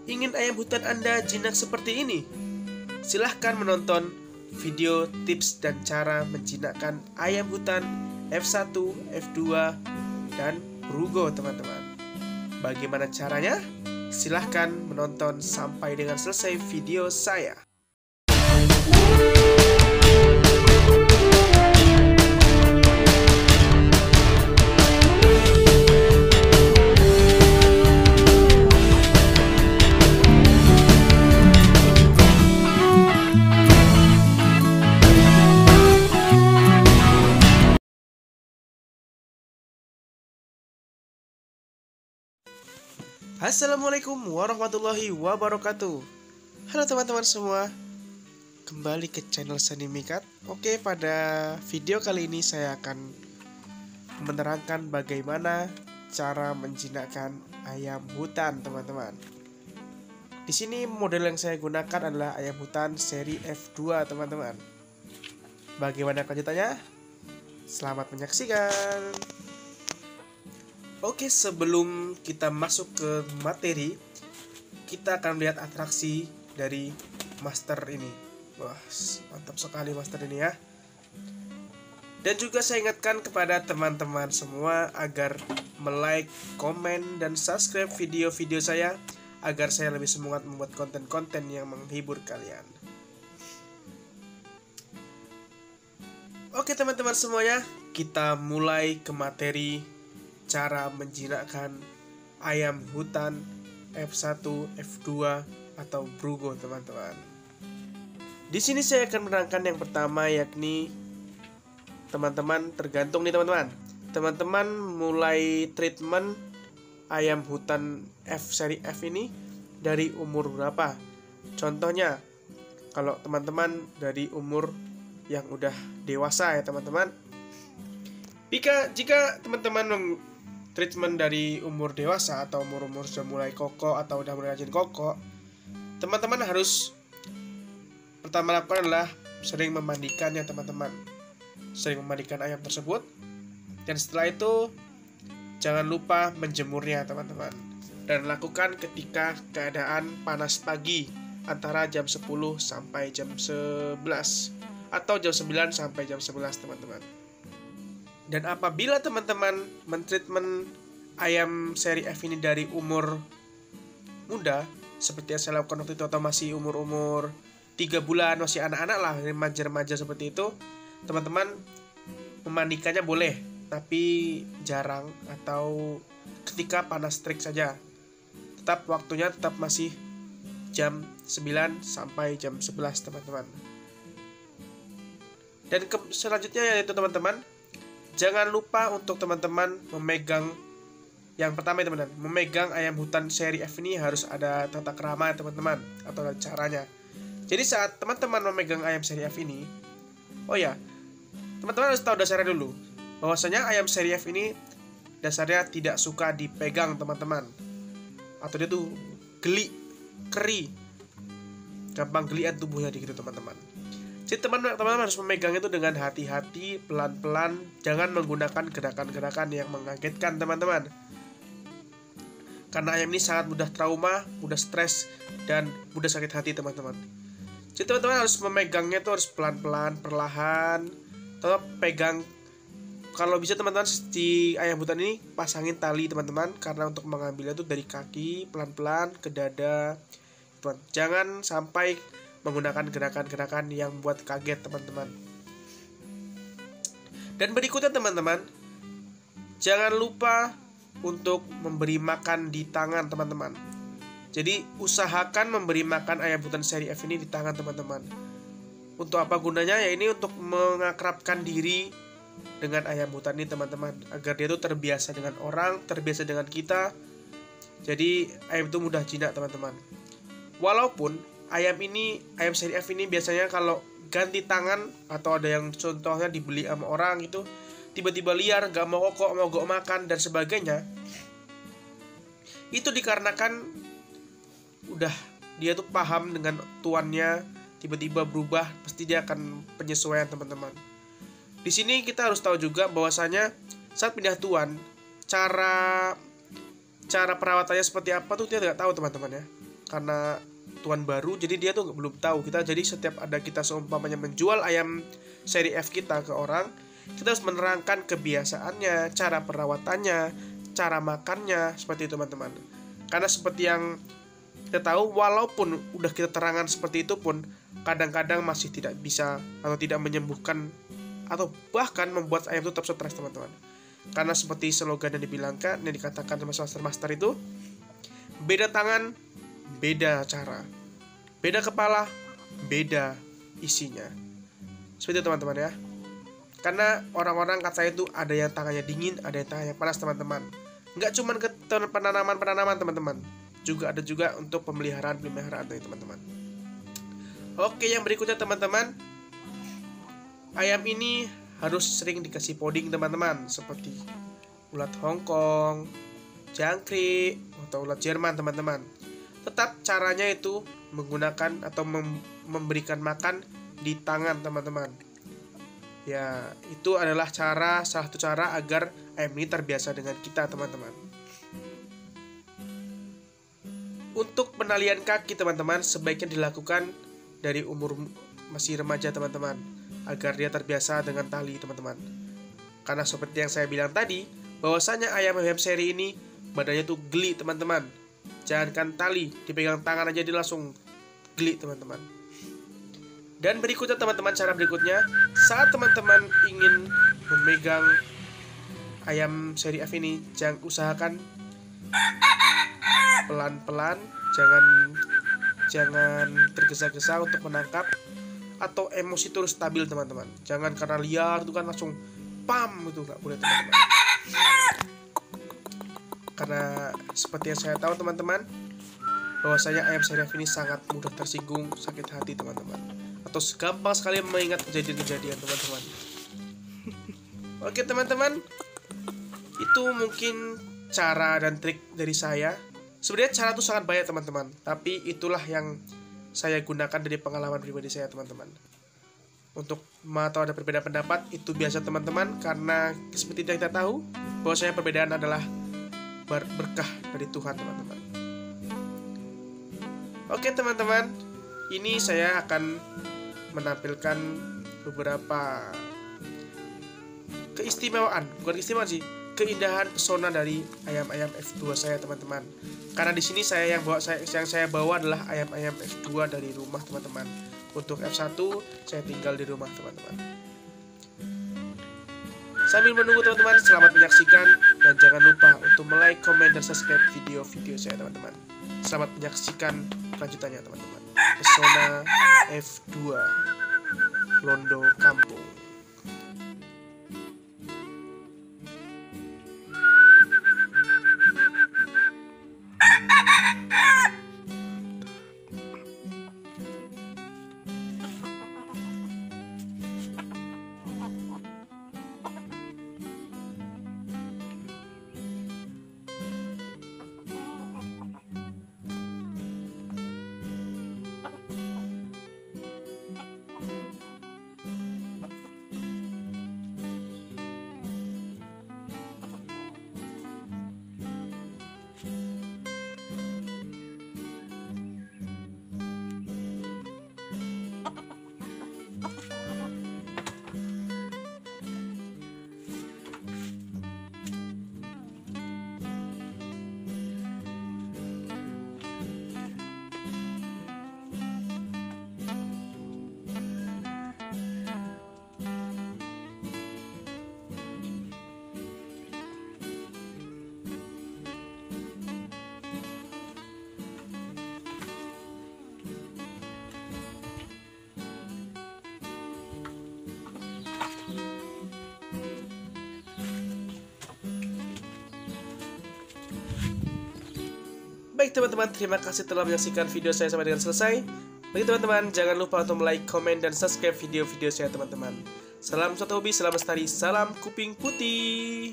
Ingin ayam hutan Anda jinak seperti ini? Silahkan menonton video tips dan cara menjinakkan ayam hutan F1, F2, dan Brugo teman-teman. Bagaimana caranya? Silahkan menonton sampai dengan selesai video saya. Assalamualaikum warahmatullahi wabarakatuh. Halo teman-teman semua, kembali ke channel Seni Mikat. Oke, pada video kali ini saya akan menerangkan bagaimana cara menjinakkan ayam hutan, teman-teman. Di sini model yang saya gunakan adalah ayam hutan seri F2, teman-teman. Bagaimana kelanjutannya? Selamat menyaksikan. Oke, sebelum kita masuk ke materi, kita akan melihat atraksi dari master ini. Wah, mantap sekali master ini ya. Dan juga saya ingatkan kepada teman-teman semua agar like, komen, dan subscribe video-video saya agar saya lebih semangat membuat konten-konten yang menghibur kalian. Oke teman-teman semuanya, kita mulai ke materi cara menjinakkan ayam hutan F1, F2, atau Brugo, teman-teman. Di sini saya akan menerangkan yang pertama, yakni teman-teman tergantung nih teman-teman. Teman-teman mulai treatment ayam hutan F seri F ini dari umur berapa? Contohnya, kalau teman-teman dari umur yang udah dewasa ya teman-teman. Jika teman-teman treatment dari umur dewasa atau umur-umur sudah mulai koko atau udah mulai rajin koko, teman-teman harus pertama lakukan adalah sering memandikannya teman-teman. Sering memandikan ayam tersebut, dan setelah itu jangan lupa menjemurnya teman-teman. Dan lakukan ketika keadaan panas pagi antara jam 10 sampai jam 11 atau jam 9 sampai jam 11 teman-teman. Dan apabila teman-teman mentreatment ayam seri F ini dari umur muda, seperti yang saya lakukan waktu itu, atau masih umur-umur 3 bulan, masih anak-anak lah, remaja-remaja seperti itu, teman-teman memandikannya boleh, tapi jarang atau ketika panas terik saja. Tetap waktunya tetap masih jam 9 sampai jam 11 teman-teman. Dan selanjutnya yaitu teman-teman, jangan lupa untuk teman-teman memegang, yang pertama ya teman-teman, memegang ayam hutan seri F ini harus ada tata krama teman-teman, atau ada caranya. Jadi saat teman-teman memegang ayam seri F ini, oh ya, teman-teman harus tahu dasarnya dulu, bahwasanya ayam seri F ini dasarnya tidak suka dipegang teman-teman, atau dia tuh geli, keri, gampang gelian tubuhnya gitu teman-teman. Jadi teman-teman harus memegang itu dengan hati-hati, pelan-pelan, jangan menggunakan gerakan-gerakan yang mengagetkan teman-teman. Karena ayam ini sangat mudah trauma, mudah stres, dan mudah sakit hati teman-teman. Jadi teman-teman harus memegangnya itu harus pelan-pelan, perlahan. Tetap pegang. Kalau bisa teman-teman di ayam hutan ini pasangin tali teman-teman, karena untuk mengambilnya itu dari kaki, pelan-pelan ke dada. Jangan sampai menggunakan gerakan-gerakan yang buat kaget teman-teman. Dan berikutnya teman-teman, jangan lupa untuk memberi makan di tangan teman-teman. Jadi usahakan memberi makan ayam hutan seri F ini di tangan teman-teman. Untuk apa gunanya? Ya ini untuk mengakrabkan diri dengan ayam hutan ini teman-teman, agar dia tuh terbiasa dengan orang, terbiasa dengan kita. Jadi ayam itu mudah jinak teman-teman. Walaupun ayam seri F ini biasanya kalau ganti tangan, atau ada yang contohnya dibeli sama orang itu tiba-tiba liar, gak mau kokok, mau gak makan dan sebagainya, itu dikarenakan udah dia tuh paham dengan tuannya, tiba-tiba berubah, pasti dia akan penyesuaian teman-teman. Di sini kita harus tahu juga bahwasanya saat pindah tuan, cara perawatannya seperti apa tuh kita tidak tahu teman-teman ya. karena tuan baru, jadi dia tuh belum tahu kita. Jadi setiap ada kita seumpamanya menjual ayam seri F kita ke orang, kita harus menerangkan kebiasaannya, cara perawatannya, cara makannya, seperti itu teman-teman. Karena seperti yang kita tahu, walaupun udah kita terangkan seperti itu pun kadang-kadang masih tidak bisa atau tidak menyembuhkan atau bahkan membuat ayam itu tetap stres teman-teman. Karena seperti slogan yang dibilangkan, yang dikatakan sama master itu, beda tangan, beda cara, beda kepala, beda isinya. Seperti itu teman-teman ya. Karena orang-orang kata saya itu ada yang tangannya dingin, ada yang tangannya panas teman-teman. Nggak cuma ke penanaman teman-teman, juga ada juga untuk pemeliharaan teman-teman. Oke, yang berikutnya teman-teman, ayam ini harus sering dikasih poding teman-teman, seperti ulat Hongkong, jangkrik, atau ulat Jerman teman-teman. Tetap caranya itu menggunakan atau memberikan makan di tangan teman-teman. Ya, itu adalah salah satu cara agar ayam ini terbiasa dengan kita teman-teman. Untuk penalian kaki teman-teman sebaiknya dilakukan dari umur masih remaja teman-teman, agar dia terbiasa dengan tali teman-teman. Karena seperti yang saya bilang tadi, bahwasanya ayam-ayam seri ini badannya tuh geli teman-teman. Jangankan tali, dipegang tangan aja dia langsung geli teman-teman. Dan berikutnya teman-teman, cara berikutnya, saat teman-teman ingin memegang ayam seri F ini, jangan usahakan pelan-pelan, jangan tergesa-gesa untuk menangkap, atau emosi terus stabil teman-teman. Jangan karena liar itu kan langsung pam, itu nggak boleh teman-teman. Karena seperti yang saya tahu teman-teman, bahwasanya ayam seri F ini sangat mudah tersinggung, sakit hati teman-teman, atau gampang sekali mengingat kejadian-kejadian teman-teman. Oke teman-teman, itu mungkin cara dan trik dari saya. Sebenarnya cara itu sangat banyak teman-teman, tapi itulah yang saya gunakan dari pengalaman pribadi saya teman-teman. Untuk atau ada perbedaan pendapat itu biasa teman-teman, karena seperti yang kita tahu bahwasanya perbedaan adalah berkah dari Tuhan teman-teman. Oke teman-teman, ini saya akan menampilkan beberapa keindahan pesona dari ayam-ayam F2 saya teman-teman. Karena di sini yang saya bawa adalah ayam-ayam F2 dari rumah teman-teman. Untuk F1 saya tinggal di rumah teman-teman. Sambil menunggu teman-teman, selamat menyaksikan dan jangan lupa untuk like, komen, dan subscribe video-video saya teman-teman. Selamat menyaksikan kelanjutannya teman-teman. Pesona F2 Londo Kampung. Baik teman-teman, terima kasih telah menyaksikan video saya sampai dengan selesai. Bagi teman-teman, jangan lupa untuk like, komen, dan subscribe video-video saya teman-teman. Salam satu hobi, salam lestari, salam kuping putih.